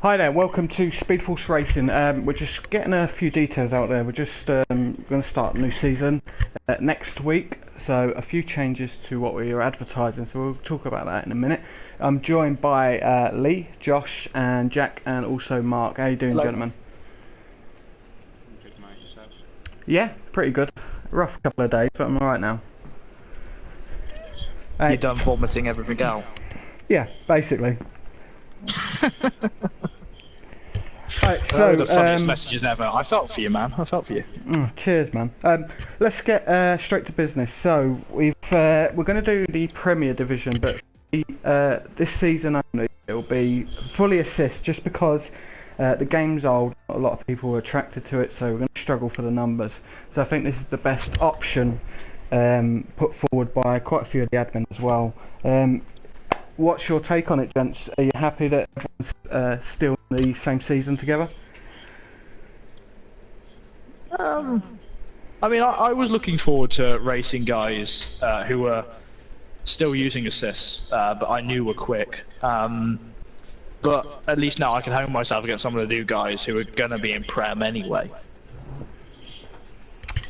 Hi there, welcome to Speed Force Racing. We're just getting a few details out there. We're just going to start a new season next week, so a few changes to what we are advertising, so we'll talk about that in a minute. I'm joined by Lee, Josh and Jack and also Mark. How you doing, Hello. gentlemen? Good, mate, yourself? Yeah, pretty good. Rough couple of days, but I'm alright now. You're done vomiting everything out. Yeah, basically. Right, So, the so funniest messages ever. I felt for you, man. I felt for you. cheers, man. Let's get straight to business. So we're going to do the Premier Division, but this season only it will be fully assist, just because the game's old. A lot of people are attracted to it, so we're going to struggle for the numbers. So I think this is the best option put forward by quite a few of the admins as well. What's your take on it, gents? Are you happy that everyone's still in the same season together? I mean, I was looking forward to racing guys who were still using assists, but I knew were quick. But at least now I can hone myself against some of the new guys who are going to be in Prem anyway.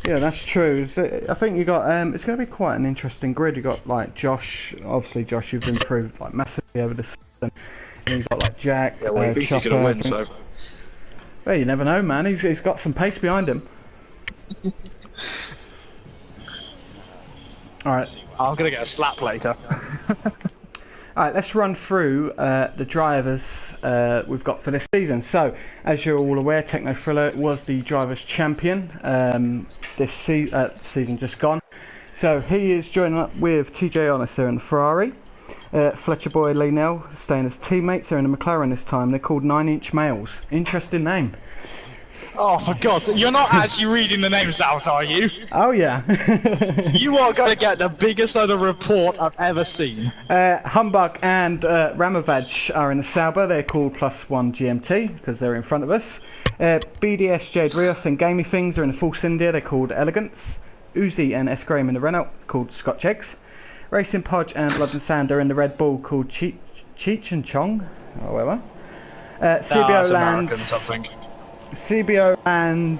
Yeah, that's true. I think you got it's going to be quite an interesting grid. You got like Josh. Obviously, Josh, you've improved like massively over the season. And you got like Jack. Yeah, well, he thinks he's Chopper, going to win, I think. so. Well, you never know, man. He's got some pace behind him. All right. I'm going to get a slap later. Alright, let's run through the drivers we've got for this season. So, as you're all aware, Techno Thriller was the drivers' champion this season just gone. So he is joining up with TJ Honest in the Ferrari. Fletcher Boy Lee Nell staying as teammates. They're in the McLaren this time. They're called 9 Inch Males. Interesting name. Oh, for God's sake. You're not actually reading the names out, are you? Oh yeah. You are going to get the biggest other report I've ever seen. Humbug and Ramovaj are in the Sauber. They're called +1 GMT because they're in front of us. BDS Jade Rios and Gamey Things are in the Force India. They're called Elegance. Uzi and S Graham in the Renault called Scotch Eggs. Racing Podge and Blood and Sand are in the Red Bull called Cheech and Chong or whatever. CBO Land. American something. CBO Land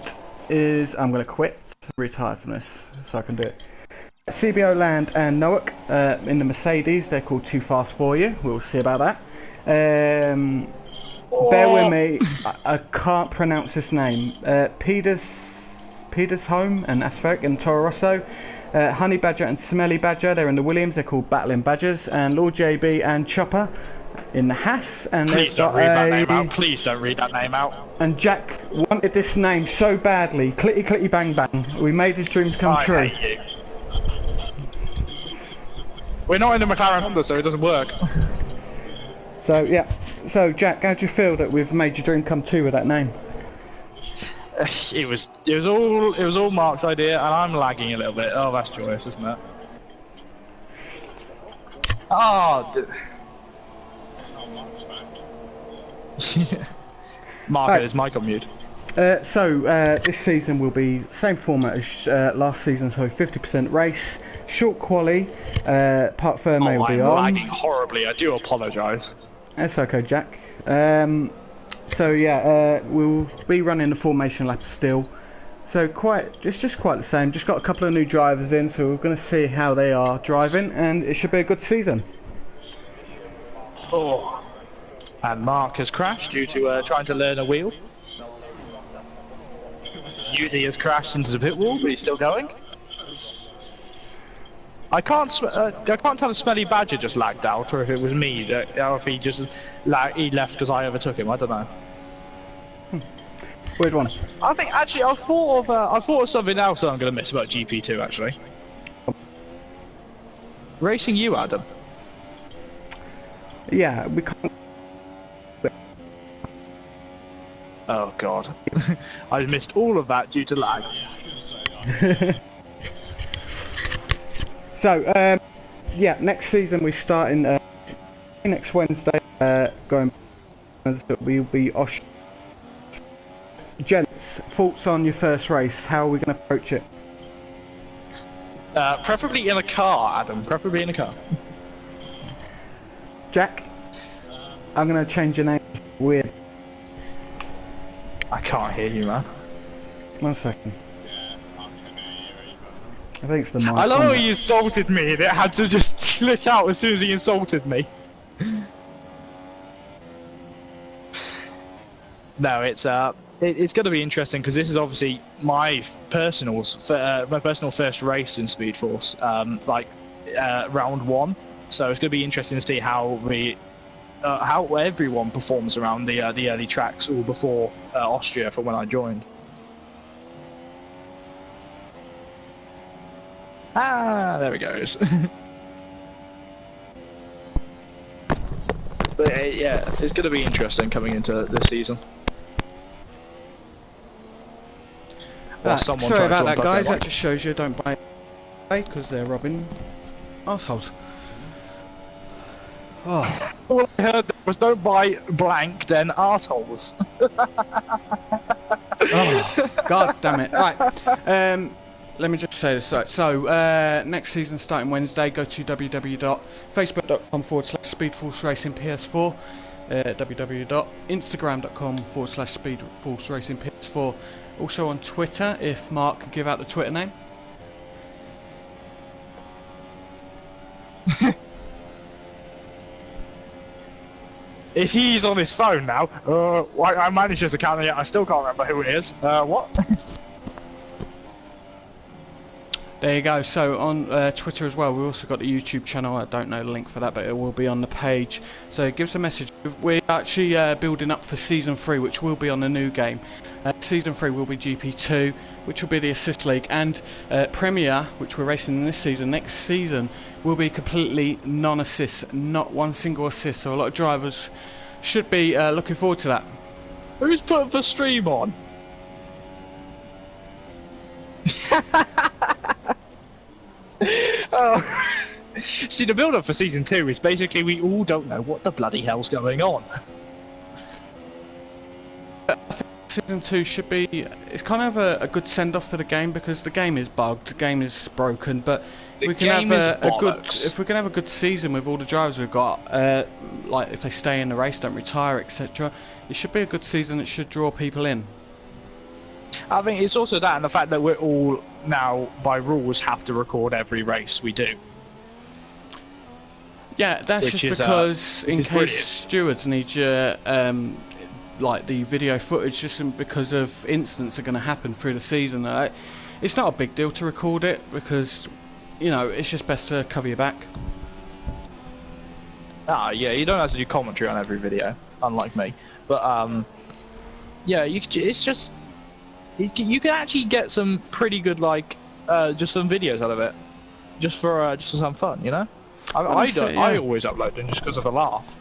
is... I'm going to quit, retire from this, so I can do it. CBO Land and Noak in the Mercedes, they're called Too Fast For You, we'll see about that. Bear with me, I can't pronounce this name. Peters Home and Aspheric in Toro Rosso. Honey Badger and Smelly Badger, they're in the Williams, they're called Battling Badgers. And Lord JB and Chopper in the Haas, and Please don't read that name out. Please don't read that name out. And Jack wanted this name so badly. Clitty Clitty Bang Bang. We made his dreams come true. I hate you. We're not in the McLaren Honda, so it doesn't work. So yeah. So Jack, how do you feel that we've made your dream come true with that name? It was all Mark's idea, and I'm lagging a little bit. Oh, that's joyous, isn't it? Oh. Mark had his mic on mute. This season will be same format as last season, so 50% race, short quali, Parc Ferme will be I'm on. lagging horribly, I do apologise. That's okay, Jack. We'll be running the formation lap still. So it's just quite the same. Just got a couple of new drivers in, so we're going to see how they are driving, and it should be a good season. Oh. And Mark has crashed due to trying to learn a wheel. Uzi has crashed into the pit wall, but he's still going. I can't tell if Smelly Badger just lagged out, or if it was me, or if he just he left because I overtook him. I don't know. Weird one. I think actually I thought of something else that I'm going to miss about GP2 actually. Racing you, Adam. Yeah, we can't. Oh God, I missed all of that due to lag. So, next season we start in next Wednesday. Going, we'll be Osh. Gents, thoughts on your first race? How are we going to approach it? Preferably in a car, Adam. Preferably in a car. Jack, I'm going to change your name. Weird. I can't hear you, man. 1 second. Yeah, I can't hear you either. I think it's the mic. I love how on he insulted me and it had to just click out as soon as he insulted me. No, it's going to be interesting because this is obviously my personal first race in Speed Force, round 1. So it's going to be interesting to see how everyone performs around the early tracks all before Austria for when I joined. There it goes. But yeah, it's going to be interesting coming into this season. Sorry about that, guys. That just shows you don't buy because they're robbing arseholes. Oh. All I heard was don't buy blank, then arseholes. Oh, god damn it. Right. Let me just say this. Right. So, next season starting Wednesday, go to www.facebook.com/SpeedForceRacingPS4, www.instagram.com/SpeedForceRacingPS4. Also on Twitter, if Mark could give out the Twitter name. He's on his phone now. I managed his account yet. I still can't remember who it is. What? There you go. So on Twitter as well, we've also got the YouTube channel. I don't know the link for that, but it will be on the page. So give us a message. We're actually building up for Season 3, which will be on the new game. Season 3 will be GP2, which will be the Assist League, and Premier, which we're racing in this season. Next season will be completely non-assist, not one single assist. So a lot of drivers should be looking forward to that. Who's put the stream on? Oh. See, the build-up for Season 2 is basically we all don't know what the bloody hell's going on. Season 2 should be, it's kind of a good send-off for the game because the game is bugged, the game is broken, but we can have a good, if we can have a good season with all the drivers we've got, like if they stay in the race, don't retire, etc. It should be a good season. It should draw people in. I think it's also that and the fact that we're all now by rules have to record every race we do. Yeah, that's just because in case stewards need your like the video footage, just because of incidents are going to happen through the season. It's not a big deal to record it because, you know, it's just best to cover your back. Yeah, you don't have to do commentary on every video, unlike me. But yeah, it's just you can actually get some pretty good just some videos out of it, just for some fun, you know. I always upload them just because of a laugh.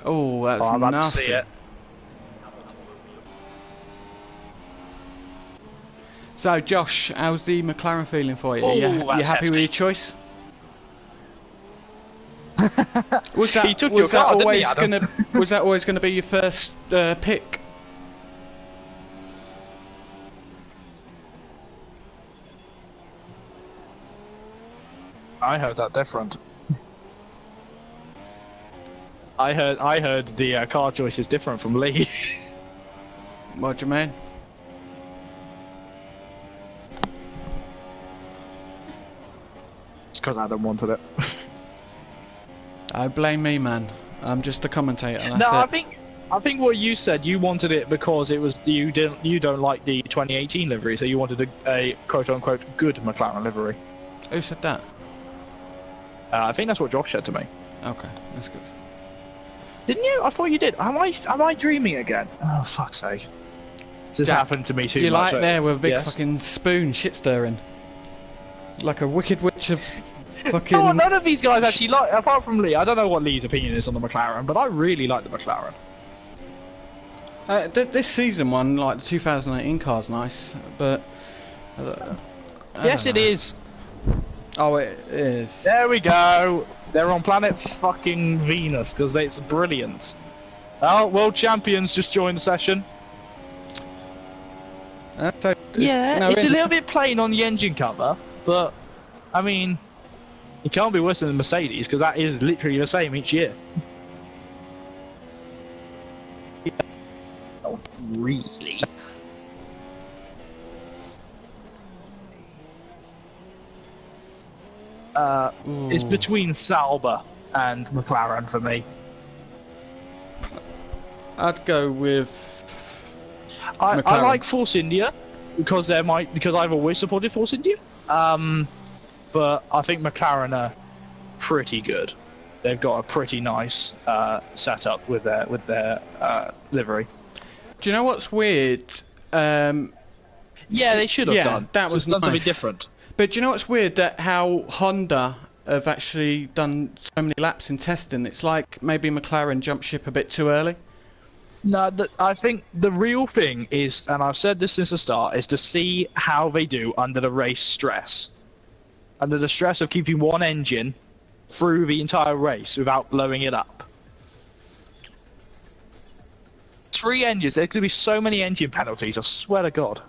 Oh, that's I'm about nasty. to see it. So, Josh, how's the McLaren feeling for you? Oh, you happy hefty. with your choice? Was that, He took your car, didn't he, Adam? Was that always gonna be your first pick? I heard that different. I heard the car choice is different from Lee. What do you mean? It's because Adam wanted it. I blame me, man. I'm just a commentator. And No, that's it. I think what you said, you wanted it because it was you don't like the 2018 livery, so you wanted a quote unquote good McLaren livery. Who said that? I think that's what Josh said to me. Okay, that's good. Didn't you? I thought you did. Am I dreaming again? Oh fuck's sake! This has Jack, happened to me too You're much. like there with a big Yes? fucking spoon shit stirring. Like a wicked witch of fucking... No, none of these guys actually like, apart from Lee. I don't know what Lee's opinion is on the McLaren, but I really like the McLaren. This season one, like the 2018 car's nice, but... Yes, it is. Oh, it is. There we go. They're on planet fucking Venus because it's brilliant. Oh, world champions just joined the session. It's It's a little bit plain on the engine cover, but I mean, it can't be worse than the Mercedes because that is literally the same each year. really. It's between Sauber and McLaren for me. I'd go with I McLaren. like Force India because I've always supported Force India. But I think McLaren are pretty good. They've got a pretty nice setup with their livery. Do you know what's weird? Yeah, they should have done. That was done something nice. different. But do you know what's weird? That how Honda have actually done so many laps in testing. It's like maybe McLaren jumped ship a bit too early. No, I think the real thing is, and I've said this since the start, is to see how they do under the race stress. Under the stress of keeping one engine through the entire race without blowing it up. 3 engines, there's going to be so many engine penalties, I swear to God.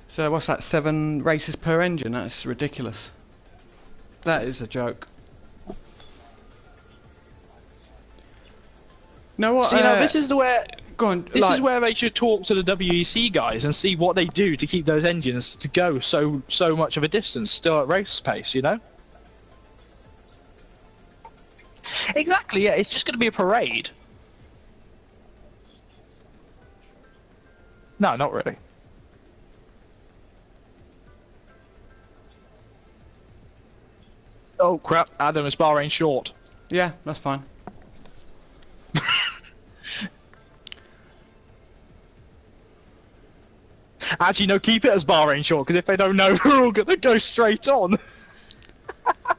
So what's that? 7 races per engine? That's ridiculous. That is a joke. No, what? So, this is where Go on. this is where they should talk to the WEC guys and see what they do to keep those engines to go so much of a distance still at race pace, you know? Exactly, yeah, it's just going to be a parade. No, not really. Oh crap, Adam is Bahrain short. Yeah, that's fine. Actually, no, keep it as Bahrain short, because if they don't know, we're all going to go straight on.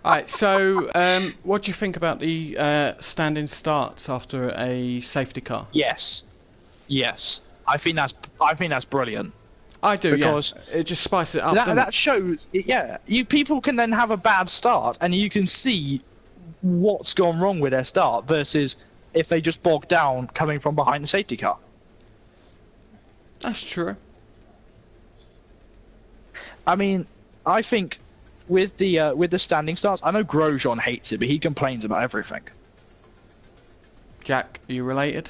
Alright, so what do you think about the standing starts after a safety car? Yes. I think that's brilliant. I do, Because yeah. It just spices it up, doesn't That it? shows, yeah, people can then have a bad start, and you can see what's gone wrong with their start, versus if they just bog down coming from behind the safety car. That's true. I mean, I think with the standing starts, I know Grosjean hates it, but he complains about everything. Jack, are you related?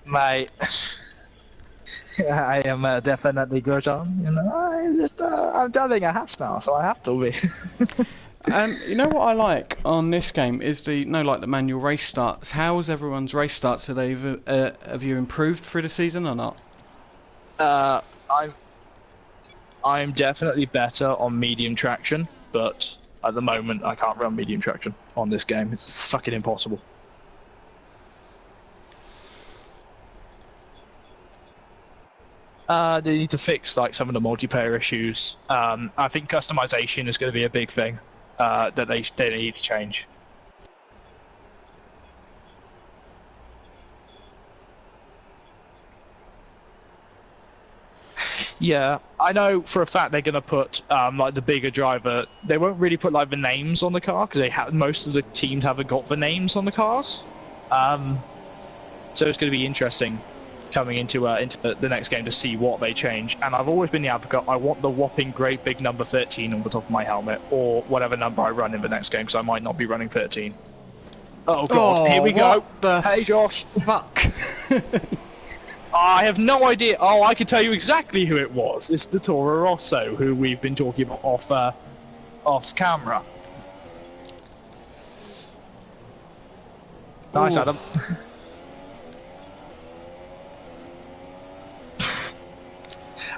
Mate, I am definitely Grosjean. You know, I'm driving a Haas now, so I have to be. You know what I like on this game is the manual race starts. How's everyone's race starts? Have you improved through the season or not? I'm definitely better on medium traction, but at the moment I can't run medium traction on this game. It's fucking impossible. They need to fix like some of the multiplayer issues. I think customization is going to be a big thing that they need to change. Yeah, I know for a fact they're going to put like the bigger driver. They won't really put like the names on the car because most of the teams haven't got the names on the cars. So it's going to be interesting coming into the next game to see what they change. And I've always been the advocate. I want the whopping great big number 13 on the top of my helmet, or whatever number I run in the next game, because I might not be running 13. Oh god, here we go. Hey Josh. Fuck. I have no idea. Oh, I can tell you exactly who it was. It's the Toro Rosso, who we've been talking about off camera. Nice, Ooh. Adam.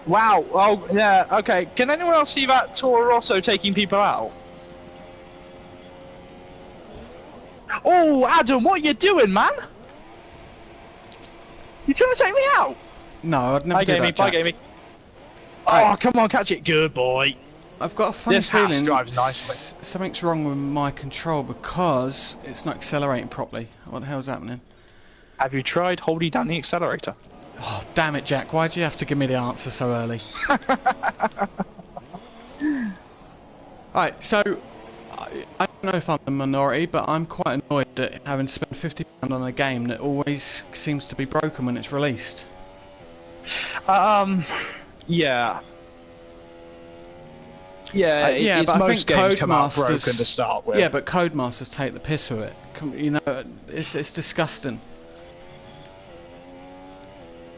Wow. Oh, yeah. Okay. Can anyone else see that Toro Rosso taking people out? Oh, Adam, what are you doing, man? You trying to take me out? No, I'd never do that, Bye, Jack. Gamey. Oh, Right. come on, catch it. Good boy. I've got a funny This Haas feeling drives nicely. something's wrong with my control because it's not accelerating properly. What the hell's happening? Have you tried holding down the accelerator? Oh, damn it, Jack. Why'd you have to give me the answer so early? Alright, so I don't know if I'm the minority, but I'm quite annoyed that having spent £50 on a game that always seems to be broken when it's released. Yeah. Yeah, yeah, but I most think games come out Codemasters broken to start with. Yeah, but Codemasters take the piss with it. You know, it's disgusting.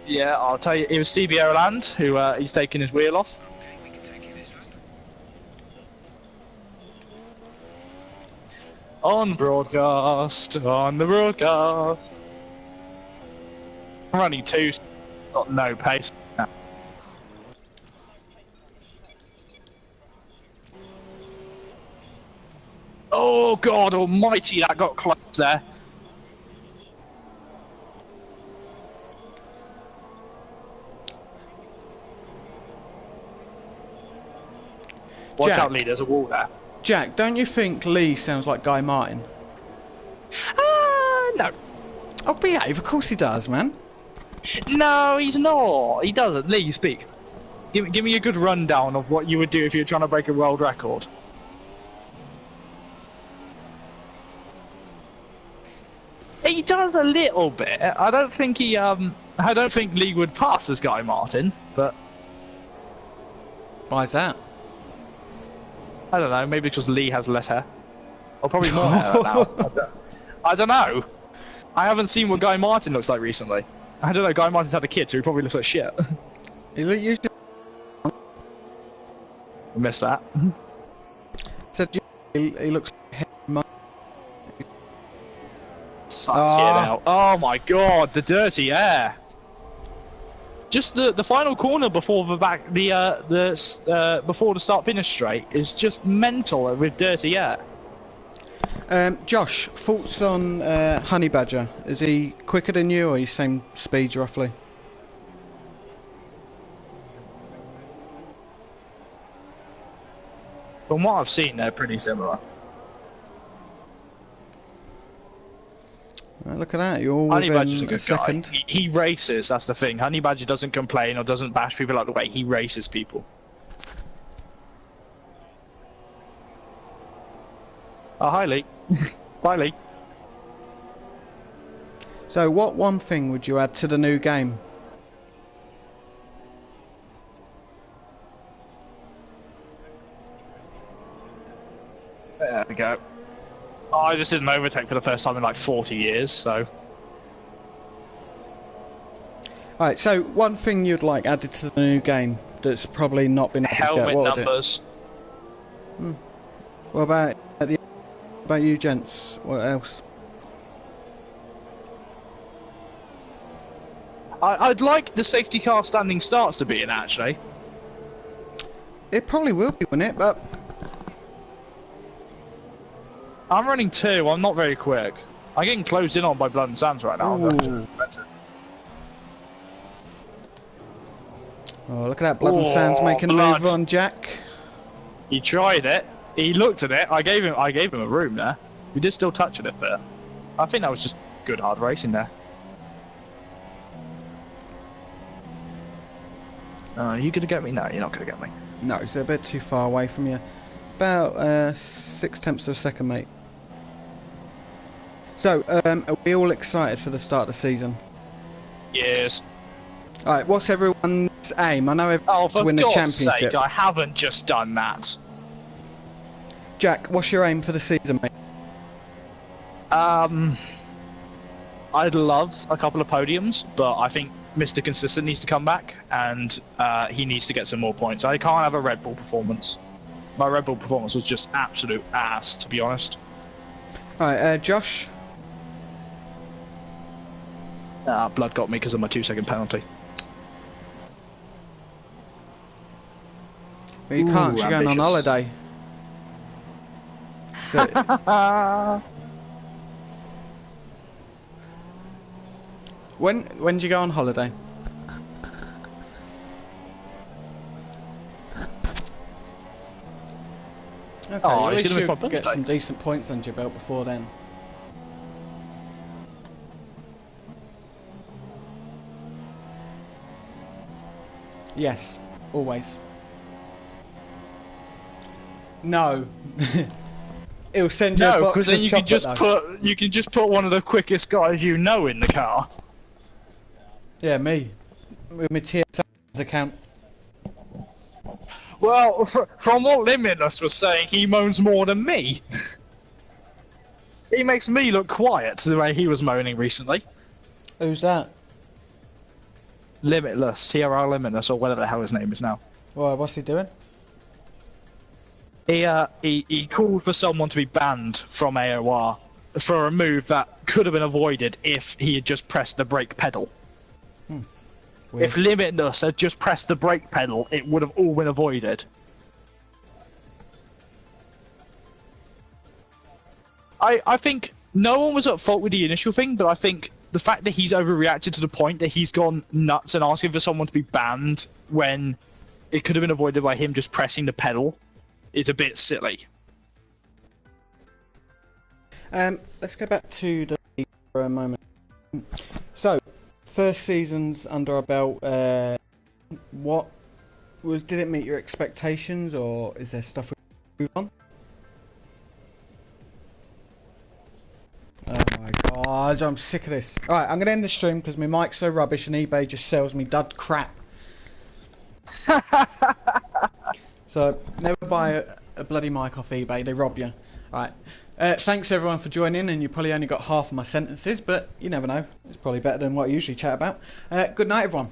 Yeah, I'll tell you, it was CBO Land who he's taking his wheel off. On broadcast, on the broadcast. I'm running 2, got no pace. Oh God Almighty, that got close there. Watch Jack. out, Lee, there's a wall there. Jack, don't you think Lee sounds like Guy Martin? No. Oh, behave. Of course he does, man. No, he's not. He doesn't. Lee, speak. Give me a good rundown of what you would do if you were trying to break a world record. He does a little bit. I don't think Lee would pass as Guy Martin, but Why's that? I don't know. Maybe because Lee has less hair, or probably more hair now. I don't know. I haven't seen what Guy Martin looks like recently. I don't know. Guy Martin's had a kid, so he probably looks like shit. He usually I missed that. said he looks like Sucks it out. Oh my God, the dirty air. Just the final corner before before the start finish straight is just mental with dirty air. Josh, thoughts on Honey Badger? Is he quicker than you, or he's same speed roughly? From what I've seen, they're pretty similar. Look at that, you're all Honey within Badger's a good second. guy. He races, that's the thing. Honey Badger doesn't complain or doesn't bash people out the way. He races people. Oh, hi, Lee. Bye, Lee. So, what one thing would you add to the new game? There we go. Oh, I just did an overtake for the first time in like 40 years, so... Alright, so one thing you'd like added to the new game that's probably not been added yet, Helmet what would it? numbers. What about you gents? What else? I'd like the safety car standing starts to be in, actually. It probably will be, won't it? But I'm running 2, I'm not very quick. I'm getting closed in on by Blood and Sands right now. Ooh. Oh, look at that, Blood and Sands making a Blood. move on Jack. He tried it. He looked at it. I gave him a room there. We did still touch it, but I think that was just good hard racing there. Are you gonna get me? No, you're not gonna get me. No, it's a bit too far away from you. About 6/10 of a second, mate. So, are we all excited for the start of the season? Yes. Alright, what's everyone's aim? I know everyone Oh, wants to for win the God's championship. sake! I haven't just done that. Jack, what's your aim for the season, mate? I'd love a couple of podiums, but I think Mr. Consistent needs to come back, and he needs to get some more points. I can't have a Red Bull performance. My Red Bull performance was just absolute ass, to be honest. Alright, Josh? Blood got me because of my 2-second penalty. Well, you can't, you're going on ambitious. holiday. So, when do you go on holiday? Okay, Oh, at it's least gonna be you'll my get birthday. some decent points under your belt before then. Yes, always. No. It'll send you a No, box because then of you can chocolate, though. just put one of the quickest guys you know in the car. Yeah, me. With my TSA account. Well, from what Limitless was saying, he moans more than me. He makes me look quiet the way he was moaning recently. Who's that? Limitless, TRL Limitless, or whatever the hell his name is now. Well, what's he doing? He called for someone to be banned from AOR for a move that could have been avoided if he had just pressed the brake pedal. Weird. If Limitless had just pressed the brake pedal, it would have all been avoided. I think no one was at fault with the initial thing, but I think the fact that he's overreacted to the point that he's gone nuts and asking for someone to be banned when it could have been avoided by him just pressing the pedal is a bit silly. Let's go back to the league for a moment. So, first season's under our belt. Did it meet your expectations, or is there stuff we move on? Oh my god, I'm sick of this. Alright, I'm going to end the stream because my mic's so rubbish and eBay just sells me dud crap. So, never buy a bloody mic off eBay, they rob you. Alright, thanks everyone for joining, and you probably only got half of my sentences, but you never know. It's probably better than what I usually chat about. Good night everyone.